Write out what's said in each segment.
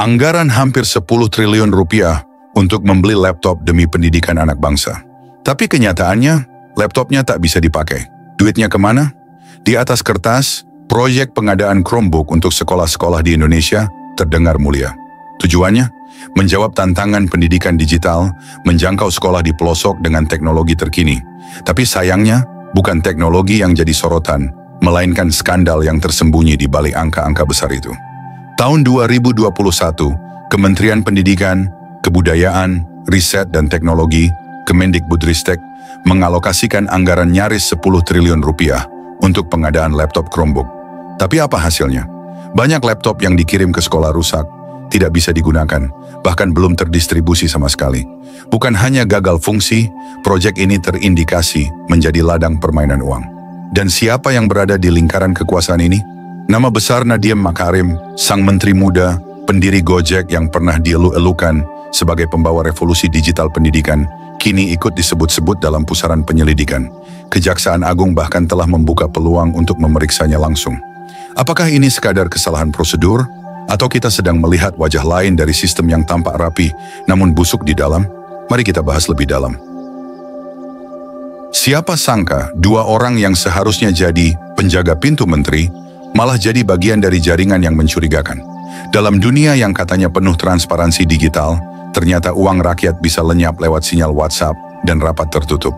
Anggaran hampir 10 triliun rupiah untuk membeli laptop demi pendidikan anak bangsa. Tapi kenyataannya, laptopnya tak bisa dipakai. Duitnya kemana? Di atas kertas, proyek pengadaan Chromebook untuk sekolah-sekolah di Indonesia terdengar mulia. Tujuannya, menjawab tantangan pendidikan digital, menjangkau sekolah di pelosok dengan teknologi terkini. Tapi sayangnya, bukan teknologi yang jadi sorotan, melainkan skandal yang tersembunyi di balik angka-angka besar itu. Tahun 2021, Kementerian Pendidikan, Kebudayaan, Riset dan Teknologi, Kemendikbudristek, mengalokasikan anggaran nyaris 10 triliun rupiah untuk pengadaan laptop Chromebook. Tapi apa hasilnya? Banyak laptop yang dikirim ke sekolah rusak, tidak bisa digunakan, bahkan belum terdistribusi sama sekali. Bukan hanya gagal fungsi, proyek ini terindikasi menjadi ladang permainan uang. Dan siapa yang berada di lingkaran kekuasaan ini? Nama besar Nadiem Makarim, sang menteri muda, pendiri Gojek yang pernah dielu-elukan sebagai pembawa revolusi digital pendidikan, kini ikut disebut-sebut dalam pusaran penyelidikan. Kejaksaan Agung bahkan telah membuka peluang untuk memeriksanya langsung. Apakah ini sekadar kesalahan prosedur? Atau kita sedang melihat wajah lain dari sistem yang tampak rapi, namun busuk di dalam? Mari kita bahas lebih dalam. Siapa sangka dua orang yang seharusnya jadi penjaga pintu menteri, malah jadi bagian dari jaringan yang mencurigakan. Dalam dunia yang katanya penuh transparansi digital, ternyata uang rakyat bisa lenyap lewat sinyal WhatsApp dan rapat tertutup.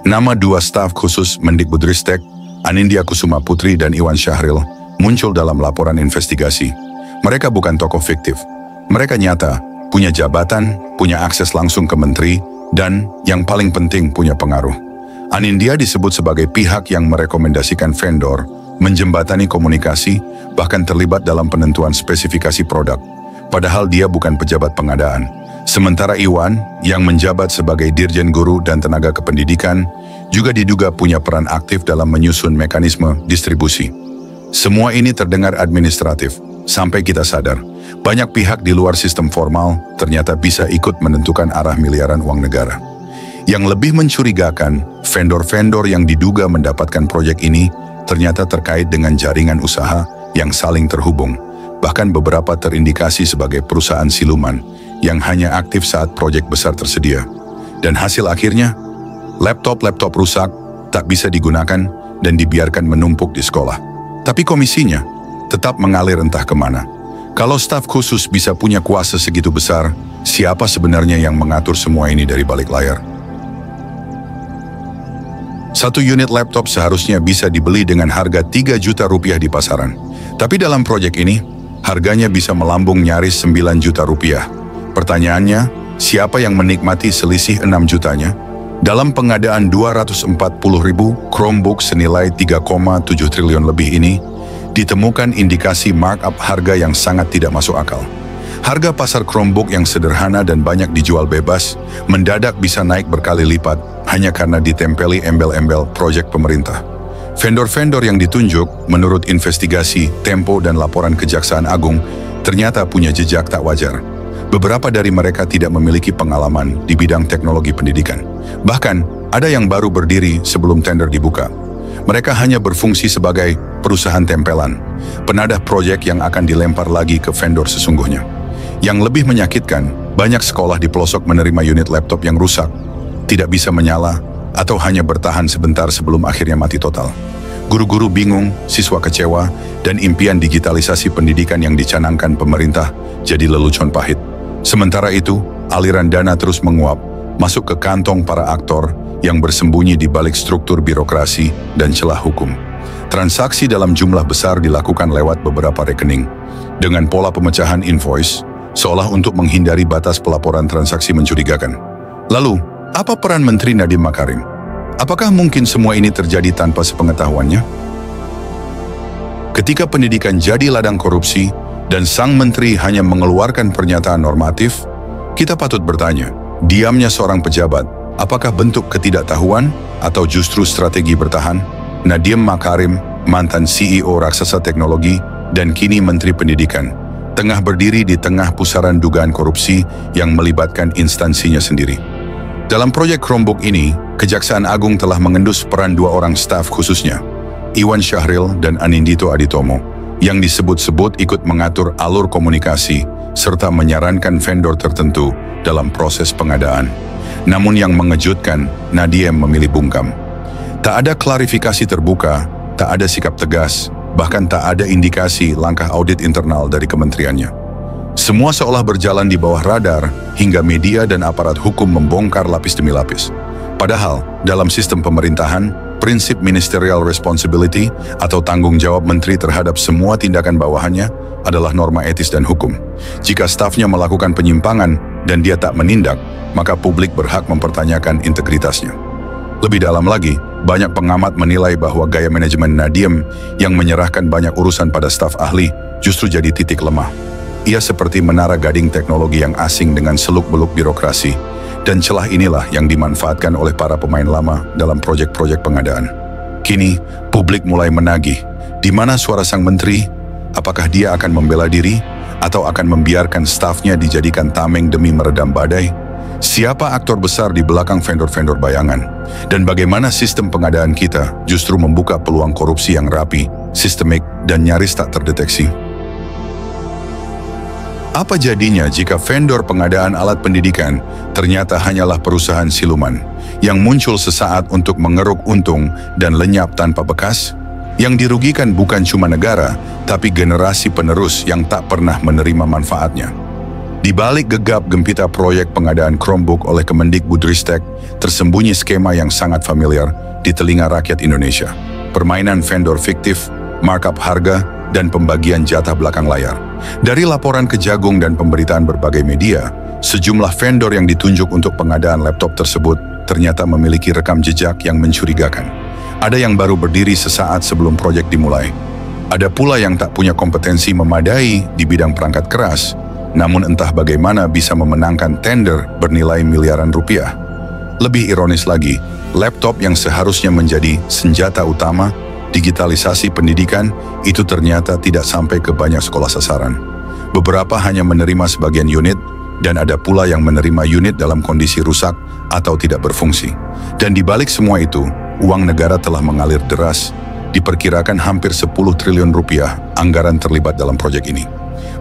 Nama dua staf khusus Mendikbudristek, Anindya Kusuma Putri dan Iwan Syahril, muncul dalam laporan investigasi. Mereka bukan tokoh fiktif. Mereka nyata, punya jabatan, punya akses langsung ke menteri, dan yang paling penting punya pengaruh. Anindya disebut sebagai pihak yang merekomendasikan vendor, menjembatani komunikasi, bahkan terlibat dalam penentuan spesifikasi produk. Padahal dia bukan pejabat pengadaan. Sementara Iwan, yang menjabat sebagai Dirjen Guru dan Tenaga Kependidikan, juga diduga punya peran aktif dalam menyusun mekanisme distribusi. Semua ini terdengar administratif, sampai kita sadar, banyak pihak di luar sistem formal ternyata bisa ikut menentukan arah miliaran uang negara. Yang lebih mencurigakan, vendor-vendor yang diduga mendapatkan proyek ini ternyata terkait dengan jaringan usaha yang saling terhubung. Bahkan beberapa terindikasi sebagai perusahaan siluman yang hanya aktif saat proyek besar tersedia. Dan hasil akhirnya, laptop-laptop rusak, tak bisa digunakan, dan dibiarkan menumpuk di sekolah. Tapi komisinya tetap mengalir entah kemana. Kalau staf khusus bisa punya kuasa segitu besar, siapa sebenarnya yang mengatur semua ini dari balik layar? Satu unit laptop seharusnya bisa dibeli dengan harga 3 juta rupiah di pasaran. Tapi dalam proyek ini, harganya bisa melambung nyaris 9 juta rupiah. Pertanyaannya, siapa yang menikmati selisih 6 jutanya? Dalam pengadaan 240.000 Chromebook senilai 3,7 triliun lebih ini, ditemukan indikasi markup harga yang sangat tidak masuk akal. Harga pasar Chromebook yang sederhana dan banyak dijual bebas, mendadak bisa naik berkali lipat hanya karena ditempeli embel-embel proyek pemerintah. Vendor-vendor yang ditunjuk, menurut investigasi, Tempo dan laporan Kejaksaan Agung, ternyata punya jejak tak wajar. Beberapa dari mereka tidak memiliki pengalaman di bidang teknologi pendidikan. Bahkan, ada yang baru berdiri sebelum tender dibuka. Mereka hanya berfungsi sebagai perusahaan tempelan, penadah proyek yang akan dilempar lagi ke vendor sesungguhnya. Yang lebih menyakitkan, banyak sekolah di pelosok menerima unit laptop yang rusak, tidak bisa menyala, atau hanya bertahan sebentar sebelum akhirnya mati total. Guru-guru bingung, siswa kecewa, dan impian digitalisasi pendidikan yang dicanangkan pemerintah jadi lelucon pahit. Sementara itu, aliran dana terus menguap, masuk ke kantong para aktor yang bersembunyi di balik struktur birokrasi dan celah hukum. Transaksi dalam jumlah besar dilakukan lewat beberapa rekening, dengan pola pemecahan invoice, seolah untuk menghindari batas pelaporan transaksi mencurigakan. Lalu, apa peran Menteri Nadiem Makarim? Apakah mungkin semua ini terjadi tanpa sepengetahuannya? Ketika pendidikan jadi ladang korupsi, dan sang menteri hanya mengeluarkan pernyataan normatif, kita patut bertanya, diamnya seorang pejabat, apakah bentuk ketidaktahuan atau justru strategi bertahan? Nadiem Makarim, mantan CEO raksasa teknologi dan kini Menteri Pendidikan, tengah berdiri di tengah pusaran dugaan korupsi yang melibatkan instansinya sendiri. Dalam proyek Chromebook ini, Kejaksaan Agung telah mengendus peran dua orang staf khususnya, Iwan Syahril dan Anindito Aditomo, yang disebut-sebut ikut mengatur alur komunikasi serta menyarankan vendor tertentu dalam proses pengadaan. Namun yang mengejutkan, Nadiem memilih bungkam. Tak ada klarifikasi terbuka, tak ada sikap tegas, bahkan tak ada indikasi langkah audit internal dari kementeriannya. Semua seolah berjalan di bawah radar hingga media dan aparat hukum membongkar lapis demi lapis. Padahal, dalam sistem pemerintahan, prinsip ministerial responsibility atau tanggung jawab menteri terhadap semua tindakan bawahannya adalah norma etis dan hukum. Jika stafnya melakukan penyimpangan dan dia tak menindak, maka publik berhak mempertanyakan integritasnya. Lebih dalam lagi, banyak pengamat menilai bahwa gaya manajemen Nadiem yang menyerahkan banyak urusan pada staf ahli justru jadi titik lemah. Ia seperti menara gading teknologi yang asing dengan seluk-beluk birokrasi, dan celah inilah yang dimanfaatkan oleh para pemain lama dalam proyek-proyek pengadaan. Kini, publik mulai menagih, di mana suara sang menteri, apakah dia akan membela diri atau akan membiarkan stafnya dijadikan tameng demi meredam badai? Siapa aktor besar di belakang vendor-vendor bayangan? Dan bagaimana sistem pengadaan kita justru membuka peluang korupsi yang rapi, sistemik, dan nyaris tak terdeteksi? Apa jadinya jika vendor pengadaan alat pendidikan ternyata hanyalah perusahaan siluman yang muncul sesaat untuk mengeruk untung dan lenyap tanpa bekas? Yang dirugikan bukan cuma negara, tapi generasi penerus yang tak pernah menerima manfaatnya. Di balik gegap gempita proyek pengadaan Chromebook oleh Kemendikbudristek, tersembunyi skema yang sangat familiar di telinga rakyat Indonesia. Permainan vendor fiktif, markup harga, dan pembagian jatah belakang layar. Dari laporan Kejagung dan pemberitaan berbagai media, sejumlah vendor yang ditunjuk untuk pengadaan laptop tersebut ternyata memiliki rekam jejak yang mencurigakan. Ada yang baru berdiri sesaat sebelum proyek dimulai. Ada pula yang tak punya kompetensi memadai di bidang perangkat keras, namun entah bagaimana bisa memenangkan tender bernilai miliaran rupiah. Lebih ironis lagi, laptop yang seharusnya menjadi senjata utama digitalisasi pendidikan itu ternyata tidak sampai ke banyak sekolah sasaran. Beberapa hanya menerima sebagian unit, dan ada pula yang menerima unit dalam kondisi rusak atau tidak berfungsi. Dan di balik semua itu, uang negara telah mengalir deras, diperkirakan hampir 10 triliun rupiah anggaran terlibat dalam proyek ini.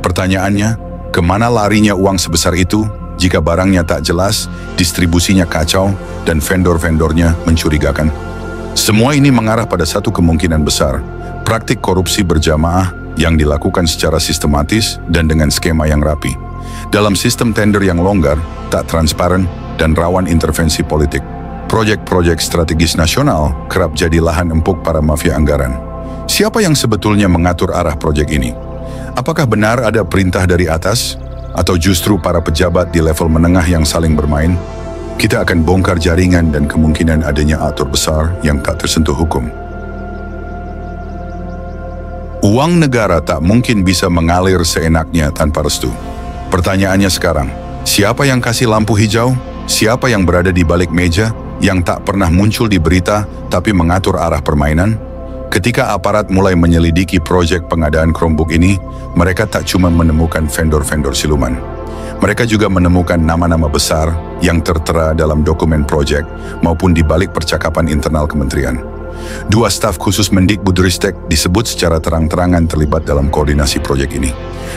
Pertanyaannya, kemana larinya uang sebesar itu jika barangnya tak jelas, distribusinya kacau, dan vendor-vendornya mencurigakan? Semua ini mengarah pada satu kemungkinan besar, praktik korupsi berjamaah yang dilakukan secara sistematis dan dengan skema yang rapi. Dalam sistem tender yang longgar, tak transparan, dan rawan intervensi politik, proyek-proyek strategis nasional kerap jadi lahan empuk para mafia anggaran. Siapa yang sebetulnya mengatur arah proyek ini? Apakah benar ada perintah dari atas, atau justru para pejabat di level menengah yang saling bermain? Kita akan bongkar jaringan dan kemungkinan adanya aktor besar yang tak tersentuh hukum. Uang negara tak mungkin bisa mengalir seenaknya tanpa restu. Pertanyaannya sekarang, siapa yang kasih lampu hijau? Siapa yang berada di balik meja yang tak pernah muncul di berita tapi mengatur arah permainan? Ketika aparat mulai menyelidiki proyek pengadaan Chromebook ini, mereka tak cuma menemukan vendor-vendor siluman. Mereka juga menemukan nama-nama besar yang tertera dalam dokumen proyek maupun di balik percakapan internal kementerian. 2 staf khusus Mendikbudristek disebut secara terang-terangan terlibat dalam koordinasi proyek ini.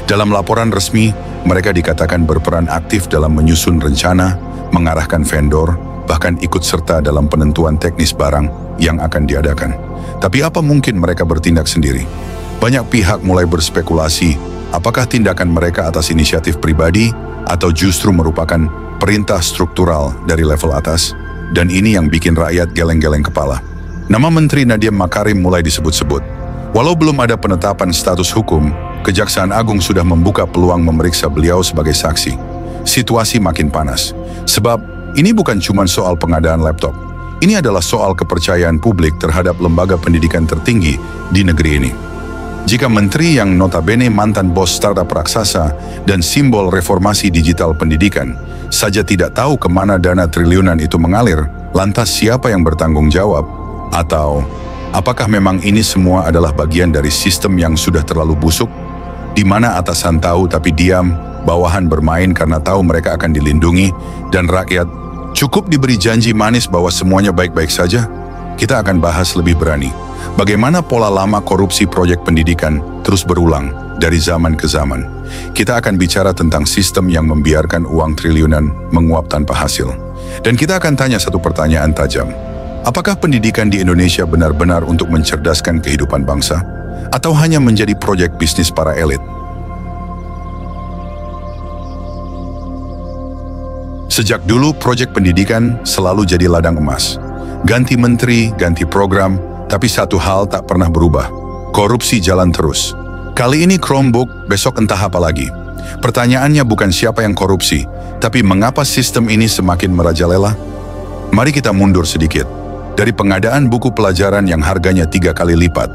Dalam laporan resmi, mereka dikatakan berperan aktif dalam menyusun rencana, mengarahkan vendor, bahkan ikut serta dalam penentuan teknis barang yang akan diadakan. Tapi apa mungkin mereka bertindak sendiri? Banyak pihak mulai berspekulasi, apakah tindakan mereka atas inisiatif pribadi atau justru merupakan perintah struktural dari level atas? Dan ini yang bikin rakyat geleng-geleng kepala. Nama Menteri Nadiem Makarim mulai disebut-sebut. Walau belum ada penetapan status hukum, Kejaksaan Agung sudah membuka peluang memeriksa beliau sebagai saksi. Situasi makin panas, sebab ini bukan cuma soal pengadaan laptop. Ini adalah soal kepercayaan publik terhadap lembaga pendidikan tertinggi di negeri ini. Jika menteri yang notabene mantan bos startup raksasa dan simbol reformasi digital pendidikan saja tidak tahu kemana dana triliunan itu mengalir, lantas siapa yang bertanggung jawab? Atau apakah memang ini semua adalah bagian dari sistem yang sudah terlalu busuk, di mana atasan tahu tapi diam, bawahan bermain karena tahu mereka akan dilindungi, dan rakyat cukup diberi janji manis bahwa semuanya baik-baik saja? kita akan bahas lebih berani bagaimana pola lama korupsi proyek pendidikan terus berulang dari zaman ke zaman. Kita akan bicara tentang sistem yang membiarkan uang triliunan menguap tanpa hasil. Dan kita akan tanya satu pertanyaan tajam. Apakah pendidikan di Indonesia benar-benar untuk mencerdaskan kehidupan bangsa? Atau hanya menjadi proyek bisnis para elit? Sejak dulu, proyek pendidikan selalu jadi ladang emas. Ganti menteri, ganti program, tapi satu hal tak pernah berubah. Korupsi jalan terus. Kali ini Chromebook, besok entah apa lagi. Pertanyaannya bukan siapa yang korupsi, tapi mengapa sistem ini semakin merajalela? Mari kita mundur sedikit. Dari pengadaan buku pelajaran yang harganya 3 kali lipat,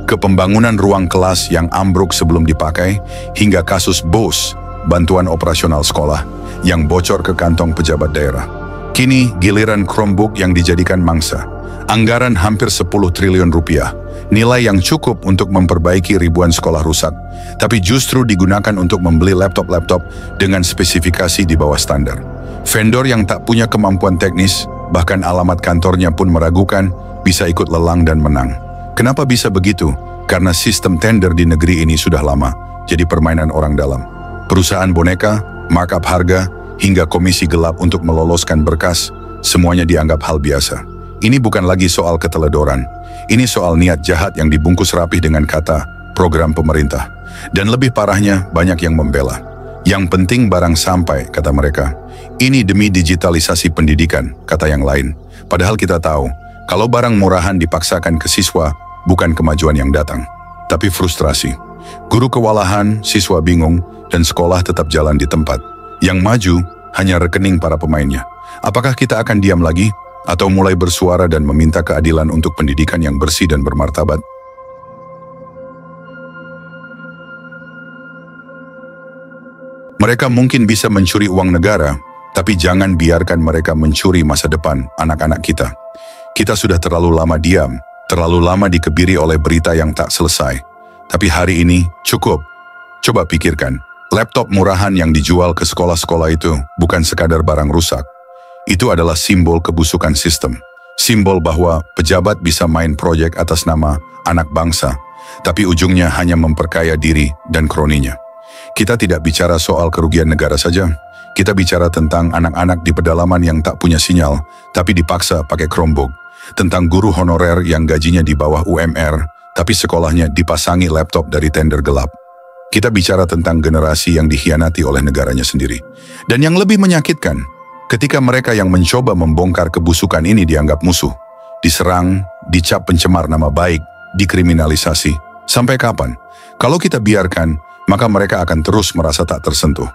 ke pembangunan ruang kelas yang ambruk sebelum dipakai, hingga kasus BOS, bantuan operasional sekolah, yang bocor ke kantong pejabat daerah. Kini giliran Chromebook yang dijadikan mangsa. Anggaran hampir 10 triliun rupiah, nilai yang cukup untuk memperbaiki ribuan sekolah rusak, tapi justru digunakan untuk membeli laptop-laptop dengan spesifikasi di bawah standar. Vendor yang tak punya kemampuan teknis, bahkan alamat kantornya pun meragukan, bisa ikut lelang dan menang. Kenapa bisa begitu? Karena sistem tender di negeri ini sudah lama, jadi permainan orang dalam. Perusahaan boneka, markup harga, hingga komisi gelap untuk meloloskan berkas, semuanya dianggap hal biasa. Ini bukan lagi soal keteledoran. Ini soal niat jahat yang dibungkus rapih dengan kata program pemerintah. Dan lebih parahnya, banyak yang membela. Yang penting barang sampai, kata mereka. Ini demi digitalisasi pendidikan, kata yang lain. Padahal kita tahu, kalau barang murahan dipaksakan ke siswa, bukan kemajuan yang datang, tapi frustrasi. Guru kewalahan, siswa bingung, dan sekolah tetap jalan di tempat. Yang maju hanya rekening para pemainnya. Apakah kita akan diam lagi? Atau mulai bersuara dan meminta keadilan untuk pendidikan yang bersih dan bermartabat? Mereka mungkin bisa mencuri uang negara, tapi jangan biarkan mereka mencuri masa depan anak-anak kita. Kita sudah terlalu lama diam, terlalu lama dikebiri oleh berita yang tak selesai. Tapi hari ini cukup. Coba pikirkan, laptop murahan yang dijual ke sekolah-sekolah itu bukan sekadar barang rusak. Itu adalah simbol kebusukan sistem. Simbol bahwa pejabat bisa main proyek atas nama anak bangsa, tapi ujungnya hanya memperkaya diri dan kroninya. Kita tidak bicara soal kerugian negara saja. Kita bicara tentang anak-anak di pedalaman yang tak punya sinyal, tapi dipaksa pakai Chromebook. Tentang guru honorer yang gajinya di bawah UMR, tapi sekolahnya dipasangi laptop dari tender gelap. Kita bicara tentang generasi yang dikhianati oleh negaranya sendiri. Dan yang lebih menyakitkan, ketika mereka yang mencoba membongkar kebusukan ini dianggap musuh, diserang, dicap pencemar nama baik, dikriminalisasi. Sampai kapan? Kalau kita biarkan, maka mereka akan terus merasa tak tersentuh.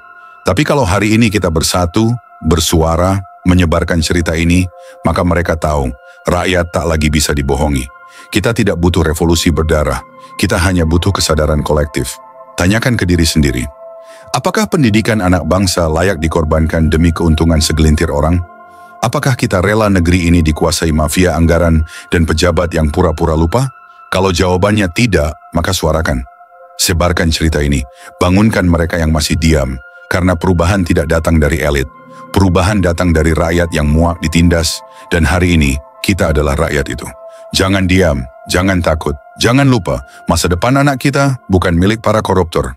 Tapi kalau hari ini kita bersatu, bersuara, menyebarkan cerita ini, maka mereka tahu, rakyat tak lagi bisa dibohongi. Kita tidak butuh revolusi berdarah, kita hanya butuh kesadaran kolektif. Tanyakan ke diri sendiri. Apakah pendidikan anak bangsa layak dikorbankan demi keuntungan segelintir orang? Apakah kita rela negeri ini dikuasai mafia anggaran dan pejabat yang pura-pura lupa? Kalau jawabannya tidak, maka suarakan. Sebarkan cerita ini, bangunkan mereka yang masih diam, karena perubahan tidak datang dari elit. Perubahan datang dari rakyat yang muak ditindas, dan hari ini kita adalah rakyat itu. Jangan diam, jangan takut, jangan lupa, masa depan anak kita bukan milik para koruptor.